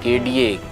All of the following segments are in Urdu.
KDA,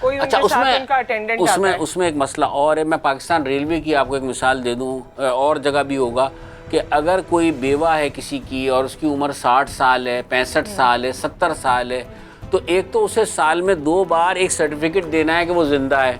کوئی ان کے ساتھ ان کا اٹینڈنٹ آتا ہے. اس میں ایک مسئلہ اور ہے. میں پاکستان ریلوے کی آپ کو ایک مثال دے دوں, اور جگہ بھی ہوگا, کہ اگر کوئی بیوہ ہے کسی کی اور اس کی عمر 60 سال ہے, 65 سال ہے, 70 سال ہے, تو ایک تو اسے سال میں 2 بار ایک سرٹیفکیٹ دینا ہے کہ وہ زندہ ہے,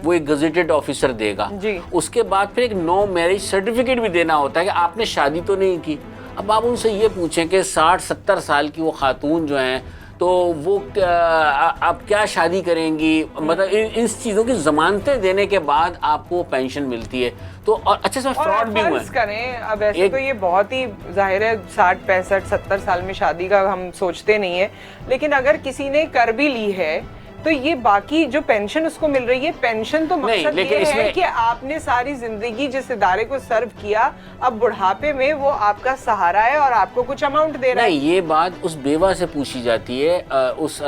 وہ ایک گزیٹڈ آفیسر دے گا. اس کے بعد پھر ایک نو میرج سرٹیفکیٹ بھی دینا ہوتا ہے کہ آپ نے شادی تو نہیں کی. اب آپ ان سے یہ پوچھیں کہ 60-70 سال کی وہ خاتون جو ہیں تو وہ اب کیا شادی کریں گی, مطلب ان چیزوں کی ضمانتیں دینے کے بعد آپ کو پینشن ملتی ہے. تو اور اچھے سے فراڈ بھی ہوئے کریں. اب ایسے تو یہ بہت ہی ظاہر ہے 60 65 70 سال میں شادی کا ہم سوچتے نہیں ہیں, لیکن اگر کسی نے کر بھی لی ہے تو یہ باقی جو پینشن اس کو مل رہی ہے, پینشن تو مقصد یہ ہے کہ آپ نے ساری زندگی جس ادارے کو سرو کیا, اب بڑھاپے میں وہ آپ کا سہارا ہے اور آپ کو کچھ اماؤنٹ دے رہا ہے. نہیں, یہ بات اس بیوہ سے پوچھی جاتی ہے, اس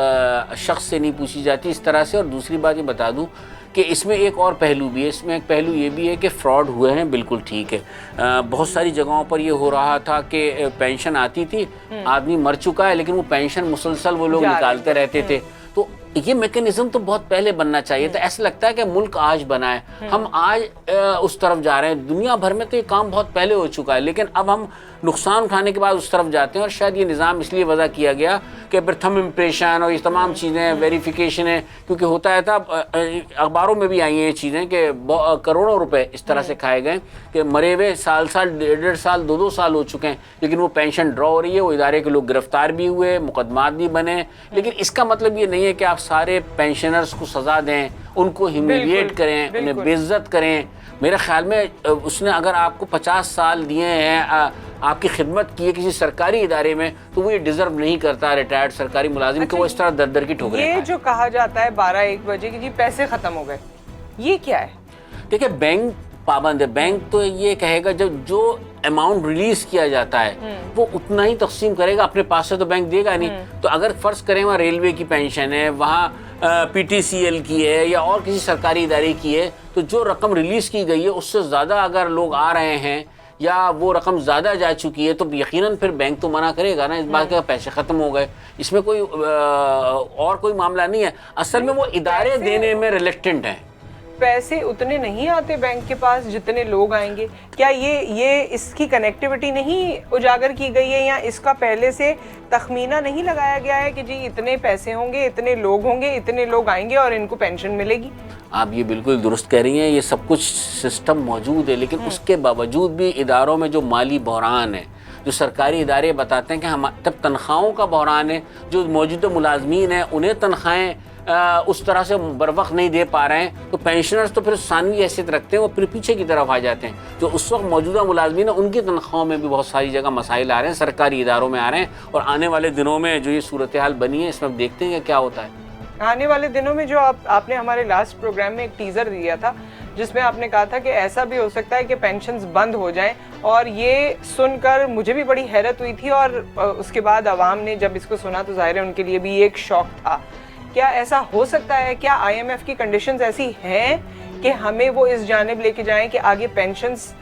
شخص سے نہیں پوچھی جاتی اس طرح سے. اور دوسری بات یہ بتا دوں کہ اس میں ایک اور پہلو بھی ہے. اس میں ایک پہلو یہ بھی ہے کہ فراڈ ہوئے ہیں, بالکل ٹھیک ہے. بہت ساری جگہوں پر یہ ہو رہا تھا کہ پینشن آتی تھی, آدمی مر چکا ہے لیکن وہ پینشن مسلسل وہ لوگ نکالتے رہتے تھے. تو یہ میکنزم تو بہت پہلے بننا چاہیے تھا. ایسا لگتا ہے کہ ملک آج بنا ہے, ہم آج اس طرف جا رہے ہیں. دنیا بھر میں تو یہ کام بہت پہلے ہو چکا ہے, لیکن اب ہم نقصان اٹھانے کے بعد اس طرف جاتے ہیں. اور شاید یہ نظام اس لیے وضع کیا گیا کہ پھر تھم امپریشن اور یہ تمام چیزیں, ویریفیکیشن ہے, کیونکہ ہوتا ہے تھا اخباروں میں بھی آئی ہیں یہ چیزیں کہ کروڑوں روپے اس طرح سے کھائے گئے کہ مرے ہوئے سال 1.5 سال 2 سال ہو چکے ہیں, لیکن وہ پینشن ڈرا ہو رہی ہے. وہ ادارے کے لوگ گرفتار بھی ہوئے, مقدمات بھی بنے. لیکن اس کا مطلب یہ نہیں ہے کہ آپ سارے پینشنرز کو سزا دیں, ان کو ہیومیلیٹ کریں, انہیں بے عزت کریں. میرے خیال میں اس نے اگر آپ کو 50 سال دیے ہیں, آپ کی خدمت کی ہے کسی سرکاری ادارے میں, تو وہ یہ ڈیزرو نہیں کرتا ریٹائرڈ سرکاری ملازم کہ وہ اس طرح در کی ٹھوکریں کھائے. یہ جو کہا جاتا ہے 12-1 بجے کہ جی پیسے ختم ہو گئے, یہ کیا ہے؟ دیکھیں, بینک پابند ہے. بینک تو یہ کہے گا جب جو اماؤنٹ ریلیز کیا جاتا ہے وہ اتنا ہی تقسیم کرے گا, اپنے پاس سے تو بینک دے گا نہیں. تو اگر فرض کریں وہاں ریلوے کی پینشن ہے, وہاں پی ٹی سی ایل کی ہے یا اور کسی سرکاری ادارے کی ہے, تو جو رقم ریلیز کی گئی ہے اس سے زیادہ اگر لوگ آ رہے ہیں یا وہ رقم زیادہ جا چکی ہے, تو یقیناً پھر بینک تو منع کرے گا نا اس بات کے پیسے ختم ہو گئے. اس میں کوئی اور کوئی معاملہ نہیں ہے. اصل میں وہ ادارے دینے میں ریلیکٹنٹ ہیں. پیسے اتنے نہیں آتے بینک کے پاس جتنے لوگ آئیں گے. کیا یہ اس کی کنیکٹیوٹی نہیں اجاگر کی گئی ہے, یا اس کا پہلے سے تخمینہ نہیں لگایا گیا ہے کہ جی اتنے پیسے ہوں گے, اتنے لوگ ہوں گے, اتنے لوگ آئیں گے اور ان کو پینشن ملے گی؟ آپ یہ بالکل درست کہہ رہی ہیں, یہ سب کچھ سسٹم موجود ہے, لیکن اس کے باوجود بھی اداروں میں جو مالی بحران ہے, جو سرکاری ادارے بتاتے ہیں کہ ہم تب تنخواہوں کا بحران ہے, جو موجودہ ملازمین ہیں انہیں تنخواہیں اس طرح سے بر وقت نہیں دے پا رہے ہیں, تو پینشنرز تو پھر ثانوی حیثیت رکھتے ہیں, وہ پھر پیچھے کی طرف آ جاتے ہیں. جو اس وقت موجودہ ملازمین ہیں ان کی تنخواہوں میں بھی بہت ساری جگہ مسائل آ رہے ہیں, سرکاری اداروں میں آ رہے ہیں. اور آنے والے دنوں میں جو یہ صورتحال بنی ہے, اس میں اب دیکھتے ہیں کہ کیا ہوتا ہے. آنے والے دنوں میں جو آپ نے ہمارے لاسٹ پروگرام میں ایک ٹیزر دیا تھا جس میں آپ نے کہا تھا کہ ایسا بھی ہو سکتا ہے کہ پینشنز بند ہو جائیں, اور یہ سن کر مجھے بھی بڑی حیرت ہوئی تھی, اور اس کے بعد عوام نے جب اس کو سنا تو ظاہر ہے ان کے لیے بھی ایک شوق تھا. کیا ایسا ہو سکتا ہے؟ کیا آئی ایم ایف کی کنڈیشنز ایسی ہیں کہ ہمیں وہ اس جانب لے کے جائیں کہ آگے پینشنز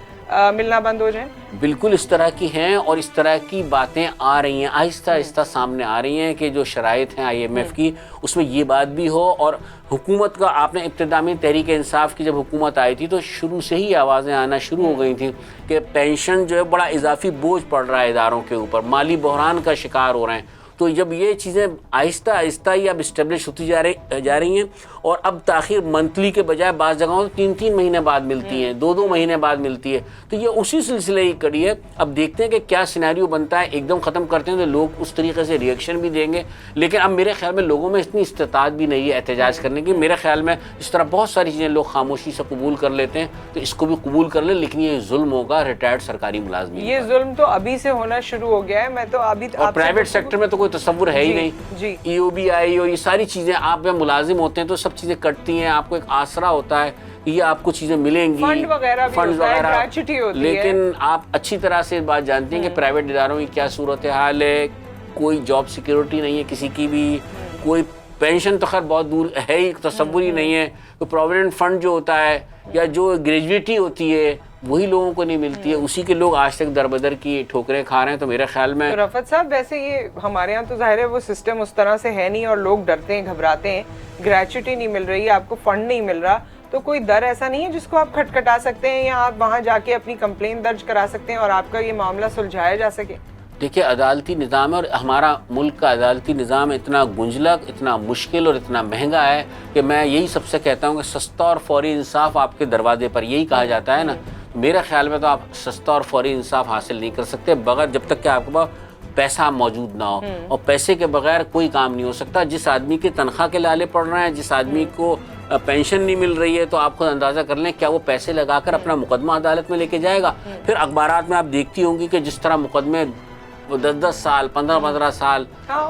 ملنا بند ہو جائیں؟ بالکل اس طرح کی ہیں, اور اس طرح کی باتیں آ رہی ہیں, آہستہ آہستہ سامنے آ رہی ہیں کہ جو شرائط ہیں آئی ایم ایف کی اس میں یہ بات بھی ہو. اور حکومت کا آپ نے ابتدا میں تحریک انصاف کی جب حکومت آئی تھی تو شروع سے ہی آوازیں آنا شروع ہو گئی تھیں کہ پینشن جو ہے بڑا اضافی بوجھ پڑ رہا ہے اداروں کے اوپر, مالی بحران کا شکار ہو رہے ہیں. تو جب یہ چیزیں آہستہ آہستہ ہی اب اسٹیبلش ہوتی جا رہی ہیں, اور اب تاخیر منتھلی کے بجائے بعض جگہوں سے 3 مہینے بعد ملتی ہیں, 2 مہینے بعد ملتی ہے, تو یہ اسی سلسلے کی کڑی ہے. اب دیکھتے ہیں کہ کیا سینیریو بنتا ہے. ایک دم ختم کرتے ہیں تو لوگ اس طریقے سے ریئیکشن بھی دیں گے, لیکن اب میرے خیال میں لوگوں میں اتنی استطاعت بھی نہیں ہے احتجاج کرنے کی. میرے خیال میں اس طرح بہت ساری چیزیں لوگ خاموشی سے قبول کر لیتے ہیں, تو اس کو بھی قبول کر لیں, لیکن یہ ظلم ہوگا ریٹائرڈ سرکاری ملازمین. یہ ظلم تو ابھی سے ہونا شروع ہو گیا ہے. میں تو ابھی اور پرائیویٹ سیکٹر میں تو کوئی تصور ہے ہی نہیں. ای او بی آئی اور یہ ساری چیزیں, آپ جب ملازم ہوتے ہیں تو سب چیزیں کٹتی ہیں, آپ کو ایک آسرا ہوتا ہے کہ یہ آپ کو چیزیں ملیں گی, فنڈ وغیرہ, لیکن آپ اچھی طرح سے بات جانتے ہیں کہ پرائیویٹ اداروں کی کیا صورتحال ہے. کوئی جاب سیکیورٹی نہیں ہے کسی کی بھی, کوئی پینشن تو خیر بہت دور ہے ہی, تصور ہی نہیں ہے. تو پروویڈنٹ فنڈ جو ہوتا ہے یا جو گریجویٹی ہوتی ہے وہی لوگوں کو نہیں ملتی ہے, اسی کے لوگ آج تک دربدر کی ٹھوکریں کھا رہے ہیں. تو میرے خیال میں رفعت صاحب ویسے یہ ہمارے ہاں تو ظاہر ہے وہ سسٹم اس طرح سے ہے نہیں, اور لوگ ڈرتے ہیں, گھبراتے ہیں, گریچوٹی نہیں مل رہی, آپ کو فنڈ نہیں مل رہا, تو کوئی در ایسا نہیں ہے جس کو آپ کھٹکھٹا سکتے ہیں یا آپ وہاں جا کے اپنی کمپلین درج کرا سکتے ہیں اور آپ کا یہ معاملہ سلجھایا جا سکے؟ دیکھیے عدالتی نظام ہے, اور ہمارا ملک کا عدالتی نظام اتنا گنجلک, اتنا مشکل اور اتنا مہنگا ہے کہ میں یہی سب سے کہتا ہوں کہ سستا اور فوری انصاف آپ کے دروازے پر, یہی کہا جاتا ہے نا. میرے خیال میں تو آپ سستا اور فوری انصاف حاصل نہیں کر سکتے بغیر جب تک کہ آپ کے پاس پیسہ موجود نہ ہو, اور پیسے کے بغیر کوئی کام نہیں ہو سکتا. جس آدمی کے تنخواہ کے لالے پڑ رہے ہیں, جس آدمی کو پینشن نہیں مل رہی ہے, تو آپ خود اندازہ کر لیں کیا وہ پیسے لگا کر اپنا مقدمہ عدالت میں لے کے جائے گا. پھر اخبارات میں آپ دیکھتی ہوں گی کہ جس طرح مقدمے 10 سال 15 سال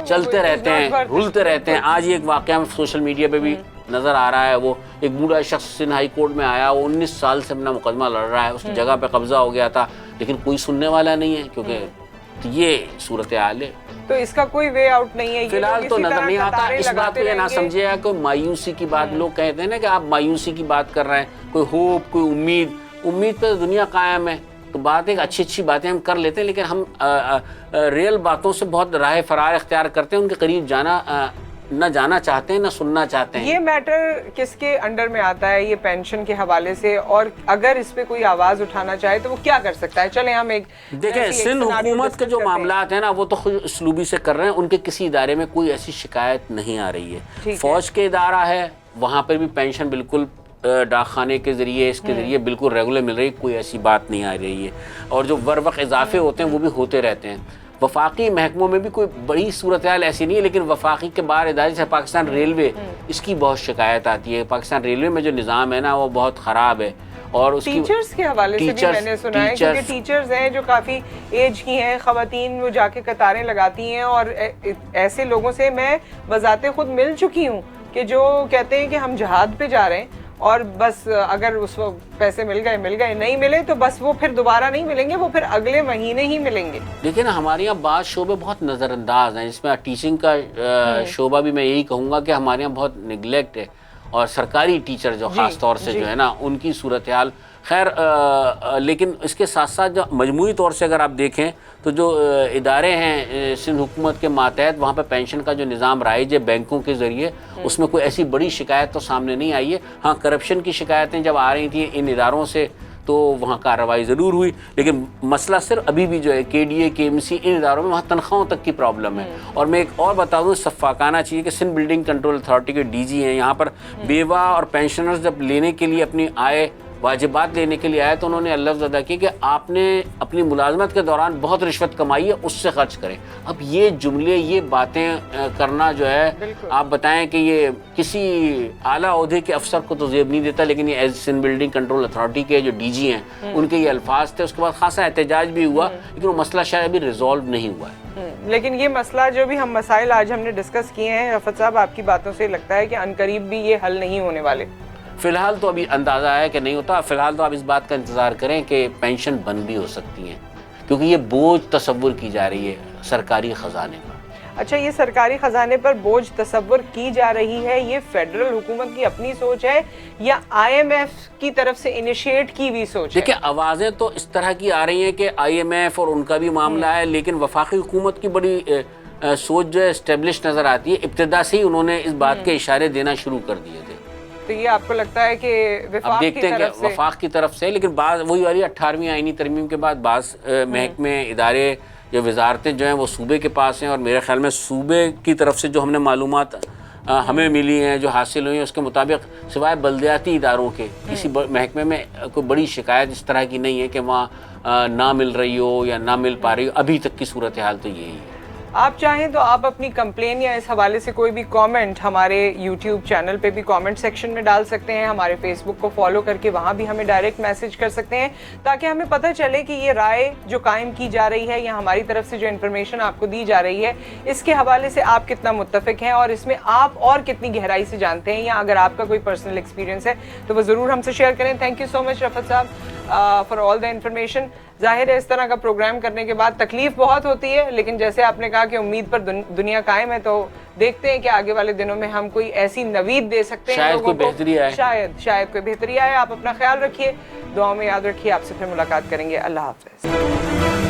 چلتے رہتے ہیں, رلتے رہتے ہیں. آج ایک واقعہ سوشل میڈیا پہ بھی نظر آ رہا ہے, وہ ایک بوڑھا شخص سندھ ہائی کورٹ میں آیا, وہ 19 سال سے اپنا مقدمہ لڑ رہا ہے, اس کی جگہ پہ قبضہ ہو گیا تھا, لیکن کوئی سننے والا نہیں ہے, کیونکہ یہ صورتحال ہے. تو اس کا کوئی وے آؤٹ نہیں ہے فی الحال تو نظر نہیں آتا. اس بات کو یہ نہ سمجھے گا کہ مایوسی کی بات, لوگ کہتے ہیں نا کہ آپ مایوسی کی بات کر رہے ہیں, کوئی ہوپ, کوئی امید پہ دنیا قائم ہے. تو بات ایک اچھی باتیں ہم کر لیتے ہیں, لیکن ہم ریئل باتوں سے بہت راہ فرار اختیار کرتے ہیں, ان کے قریب نہ جانا چاہتے ہیں, نہ سننا چاہتے ہیں. یہ میٹر کس کے انڈر میں آتا ہے یہ پینشن کے حوالے سے, اور اگر اس پہ کوئی آواز اٹھانا چاہے تو وہ کیا کر سکتا ہے؟ چلیں ہم دیکھیں سندھ حکومت کے جو معاملات ہیں نا وہ تو خود اسلوبی سے کر رہے ہیں, ان کے کسی ادارے میں کوئی ایسی شکایت نہیں آ رہی ہے. فوج کے ادارہ ہے, وہاں پر بھی پینشن بالکل ڈاک خانے کے ذریعے, اس کے ذریعے بالکل ریگولر مل رہی ہے, کوئی ایسی بات نہیں آ رہی ہے. اور جو وقت اضافے ہوتے ہیں وہ بھی ہوتے رہتے ہیں. وفاقی محکموں میں بھی کوئی بڑی صورتحال ایسی نہیں ہے, لیکن وفاقی کے باہر ادارے جیسے پاکستان ریلوے, اس کی بہت شکایت آتی ہے. پاکستان ریلوے میں جو نظام ہے نا وہ بہت خراب ہے. اور اس ٹیچرز کے حوالے سے بھی میں نے سنا ہے, کیونکہ ٹیچرز ہیں جو کافی ایج کی ہیں خواتین, وہ جا کے قطاریں لگاتی ہیں, اور ایسے لوگوں سے میں بذات خود مل چکی ہوں کہ جو کہتے ہیں کہ ہم جہاد پہ جا رہے ہیں, اور بس اگر اس وقت پیسے مل گئے, نہیں ملے تو بس وہ پھر دوبارہ نہیں ملیں گے, وہ پھر اگلے مہینے ہی ملیں گے. دیکھیں نا ہمارے یہاں بعض شعبے بہت نظر انداز ہیں, جس میں ٹیچنگ کا شعبہ بھی میں یہی کہوں گا کہ ہمارے یہاں بہت نگلیکٹ ہے, اور سرکاری ٹیچر جو خاص طور سے جو ہے نا ان کی صورتحال خیر. لیکن اس کے ساتھ ساتھ جو مجموعی طور سے اگر آپ دیکھیں تو جو ادارے ہیں سندھ حکومت کے ماتحت, وہاں پہ پینشن کا جو نظام رائج ہے بینکوں کے ذریعے, اس میں کوئی ایسی بڑی شکایت تو سامنے نہیں آئی ہے. ہاں کرپشن کی شکایتیں جب آ رہی تھیں ان اداروں سے تو وہاں کارروائی ضرور ہوئی, لیکن مسئلہ صرف ابھی بھی جو ہے کے ڈی اے, کے ایم سی, ان اداروں میں وہاں تنخواہوں تک کی پرابلم ہے. اور میں ایک اور بتا دوں, شفافانہ چاہیے کہ سندھ بلڈنگ کنٹرول اتھارٹی کے ڈی جی ہیں, یہاں پر بیوہ اور پینشنرز جب لینے کے لیے اپنی آئے واجبات لینے کے لیے آئے تو انہوں نے لفظ ادا کیا کہ آپ نے اپنی ملازمت کے دوران بہت رشوت کمائی ہے, اس سے خرچ کریں. اب یہ جملے, یہ باتیں کرنا جو ہے, آپ بتائیں کہ یہ کسی اعلیٰ عہدے کے افسر کو تو زیب نہیں دیتا, لیکن یہ سندھ بلڈنگ کنٹرول اتھارٹی کے جو ڈی جی ہیں ان کے یہ الفاظ تھے. اس کے بعد خاصا احتجاج بھی ہوا, لیکن وہ مسئلہ شاید ابھی ریزالو نہیں ہوا ہے. لیکن یہ مسئلہ جو بھی ہم مسائل آج ہم نے ڈسکس کیے ہیں رفعت صاحب, آپ کی باتوں سے لگتا ہے کہ عنقریب بھی یہ حل نہیں ہونے والے. فی الحال تو ابھی اندازہ ہے کہ نہیں ہوتا. فی الحال تو آپ اس بات کا انتظار کریں کہ پینشن بند بھی ہو سکتی ہیں, کیونکہ یہ بوجھ تصور کی جا رہی ہے سرکاری خزانے پر. اچھا, یہ سرکاری خزانے پر بوجھ تصور کی جا رہی ہے, یہ فیڈرل حکومت کی اپنی سوچ ہے یا آئی ایم ایف کی طرف سے انیشیٹ کی ہوئی سوچ ہے؟ دیکھیں آوازیں تو اس طرح کی آ رہی ہیں کہ آئی ایم ایف اور ان کا بھی معاملہ ہے, لیکن وفاقی حکومت کی بڑی سوچ جو ہے اسٹیبلش نظر آتی ہے. ابتدا سے ہی انہوں نے اس بات کے اشارے دینا شروع کر دیے تھے. تو یہ آپ کو لگتا ہے کہ اب دیکھتے ہیں کہ وفاق کی طرف سے, لیکن بعض وہی والی 18ویں آئینی ترمیم کے بعد بعض محکمے, ادارے یا وزارتیں جو ہیں وہ صوبے کے پاس ہیں, اور میرے خیال میں صوبے کی طرف سے جو ہم نے معلومات ہمیں ملی ہیں, جو حاصل ہوئی ہیں, اس کے مطابق سوائے بلدیاتی اداروں کے کسی محکمے میں کوئی بڑی شکایت اس طرح کی نہیں ہے کہ وہاں نہ مل رہی ہو یا نہ مل پا رہی ہو. ابھی تک کی صورتحال تو یہی ہے. آپ چاہیں تو آپ اپنی کمپلین یا اس حوالے سے کوئی بھی کامنٹ ہمارے یوٹیوب چینل پہ بھی کامنٹ سیکشن میں ڈال سکتے ہیں, ہمارے فیس بک کو فالو کر کے وہاں بھی ہمیں ڈائریکٹ میسج کر سکتے ہیں, تاکہ ہمیں پتہ چلے کہ یہ رائے جو قائم کی جا رہی ہے یا ہماری طرف سے جو انفارمیشن آپ کو دی جا رہی ہے, اس کے حوالے سے آپ کتنا متفق ہیں, اور اس میں آپ اور کتنی گہرائی سے جانتے ہیں, یا اگر آپ کا کوئی پرسنل ایکسپیرینس ہے تو وہ ضرور ہم سے شیئر کریں. تھینک یو سو مچ رفعت صاحب فار آل دا انفارمیشن. ظاہر ہے اس طرح کا پروگرام کرنے کے بعد تکلیف بہت ہوتی ہے، لیکن جیسے آپ نے کہا کہ امید پر دنیا قائم ہے، تو دیکھتے ہیں کہ آگے والے دنوں میں ہم کوئی ایسی نوید دے سکتے ہیں شاید کوئی بہتری آئے، شاید کوئی بہتری آئے. آپ اپنا خیال رکھیے، دعاؤں میں یاد رکھیے. آپ سے پھر ملاقات کریں گے. اللہ حافظ.